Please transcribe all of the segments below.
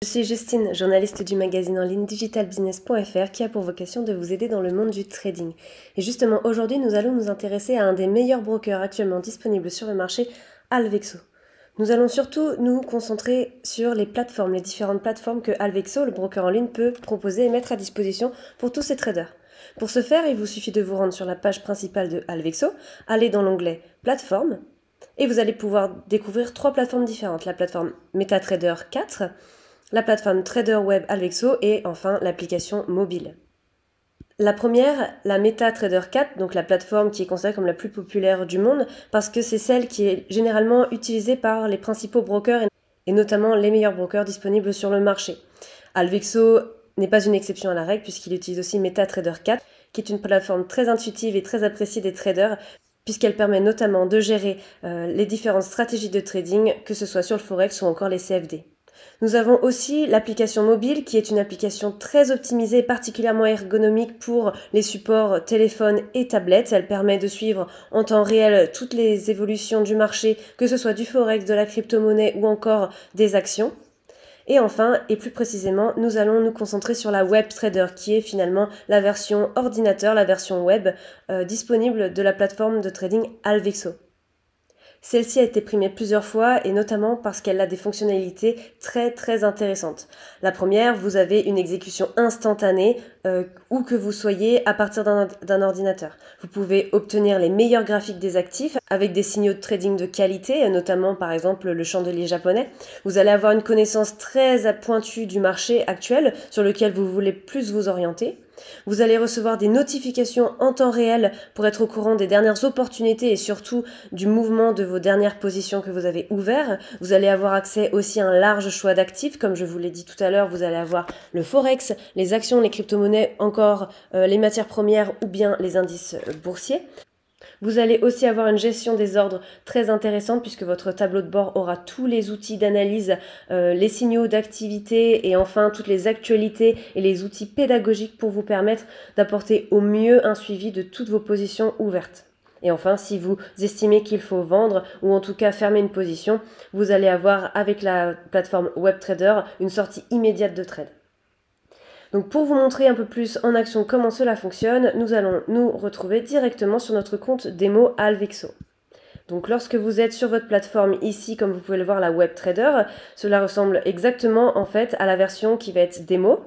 Je suis Justine, journaliste du magazine en ligne digitalbusiness.fr qui a pour vocation de vous aider dans le monde du trading. Et justement, aujourd'hui, nous allons nous intéresser à un des meilleurs brokers actuellement disponibles sur le marché, Alvexo. Nous allons surtout nous concentrer sur les plateformes, les différentes plateformes que Alvexo, le broker en ligne, peut proposer et mettre à disposition pour tous ses traders. Pour ce faire, il vous suffit de vous rendre sur la page principale de Alvexo, aller dans l'onglet Plateformes, et vous allez pouvoir découvrir 3 plateformes différentes. La plateforme MetaTrader 4, la plateforme Trader Web Alvexo et enfin l'application mobile. La première, la MetaTrader 4, donc la plateforme qui est considérée comme la plus populaire du monde parce que c'est celle qui est généralement utilisée par les principaux brokers et notamment les meilleurs brokers disponibles sur le marché. Alvexo n'est pas une exception à la règle puisqu'il utilise aussi MetaTrader 4 qui est une plateforme très intuitive et très appréciée des traders puisqu'elle permet notamment de gérer les différentes stratégies de trading, que ce soit sur le Forex ou encore les CFD. Nous avons aussi l'application mobile qui est une application très optimisée, particulièrement ergonomique pour les supports téléphone et tablette. Elle permet de suivre en temps réel toutes les évolutions du marché, que ce soit du Forex, de la crypto-monnaie ou encore des actions. Et enfin, et plus précisément, nous allons nous concentrer sur la Web Trader qui est finalement la version ordinateur, la version web disponible de la plateforme de trading Alvexo. Celle-ci a été primée plusieurs fois et notamment parce qu'elle a des fonctionnalités très intéressantes. La première, vous avez une exécution instantanée où que vous soyez à partir d'un ordinateur. Vous pouvez obtenir les meilleurs graphiques des actifs avec des signaux de trading de qualité, notamment par exemple le chandelier japonais. Vous allez avoir une connaissance très pointue du marché actuel sur lequel vous voulez plus vous orienter. Vous allez recevoir des notifications en temps réel pour être au courant des dernières opportunités et surtout du mouvement de vos dernières positions que vous avez ouvertes. Vous allez avoir accès aussi à un large choix d'actifs. Comme je vous l'ai dit tout à l'heure, vous allez avoir le Forex, les actions, les crypto-monnaies, encore les matières premières ou bien les indices boursiers. Vous allez aussi avoir une gestion des ordres très intéressante puisque votre tableau de bord aura tous les outils d'analyse, les signaux d'activité et enfin toutes les actualités et les outils pédagogiques pour vous permettre d'apporter au mieux un suivi de toutes vos positions ouvertes. Et enfin, si vous estimez qu'il faut vendre ou en tout cas fermer une position, vous allez avoir avec la plateforme WebTrader une sortie immédiate de trade. Donc pour vous montrer un peu plus en action comment cela fonctionne, nous allons nous retrouver directement sur notre compte démo Alvexo. Donc lorsque vous êtes sur votre plateforme ici, comme vous pouvez le voir, la WebTrader, cela ressemble exactement en fait à la version qui va être démo,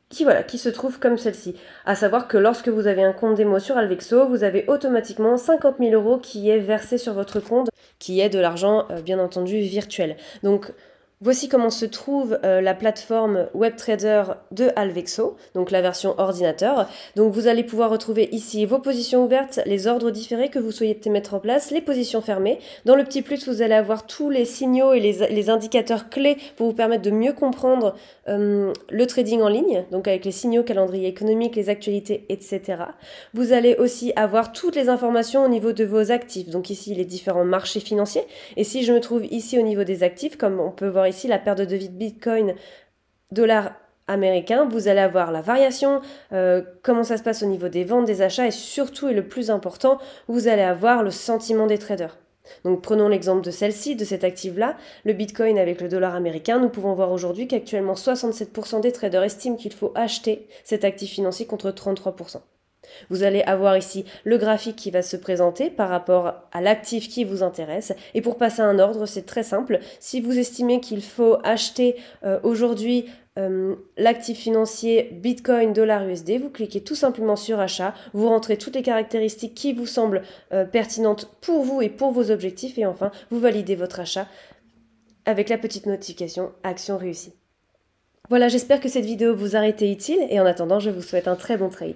qui se trouve comme celle-ci. À savoir que lorsque vous avez un compte démo sur Alvexo, vous avez automatiquement 50 000 € qui est versé sur votre compte, qui est de l'argent bien entendu virtuel. Donc voici comment se trouve la plateforme WebTrader de Alvexo, donc la version ordinateur. Donc vous allez pouvoir retrouver ici vos positions ouvertes, les ordres différés que vous souhaitez mettre en place, les positions fermées. Dans le petit plus, vous allez avoir tous les signaux et les indicateurs clés pour vous permettre de mieux comprendre le trading en ligne, donc avec les signaux, calendrier économique, les actualités, etc. Vous allez aussi avoir toutes les informations au niveau de vos actifs, donc ici les différents marchés financiers. Et si je me trouve ici au niveau des actifs, comme on peut voir ici la paire de devises Bitcoin, dollar américain, vous allez avoir la variation, comment ça se passe au niveau des ventes, des achats et surtout, et le plus important, vous allez avoir le sentiment des traders. Donc prenons l'exemple de celle-ci, de cet actif-là, le Bitcoin avec le dollar américain. Nous pouvons voir aujourd'hui qu'actuellement 67% des traders estiment qu'il faut acheter cet actif financier contre 33%. Vous allez avoir ici le graphique qui va se présenter par rapport à l'actif qui vous intéresse. Et pour passer à un ordre, c'est très simple. Si vous estimez qu'il faut acheter aujourd'hui l'actif financier Bitcoin dollar USD, vous cliquez tout simplement sur achat, vous rentrez toutes les caractéristiques qui vous semblent pertinentes pour vous et pour vos objectifs et enfin vous validez votre achat avec la petite notification action réussie. Voilà, j'espère que cette vidéo vous a été utile et en attendant, je vous souhaite un très bon trade.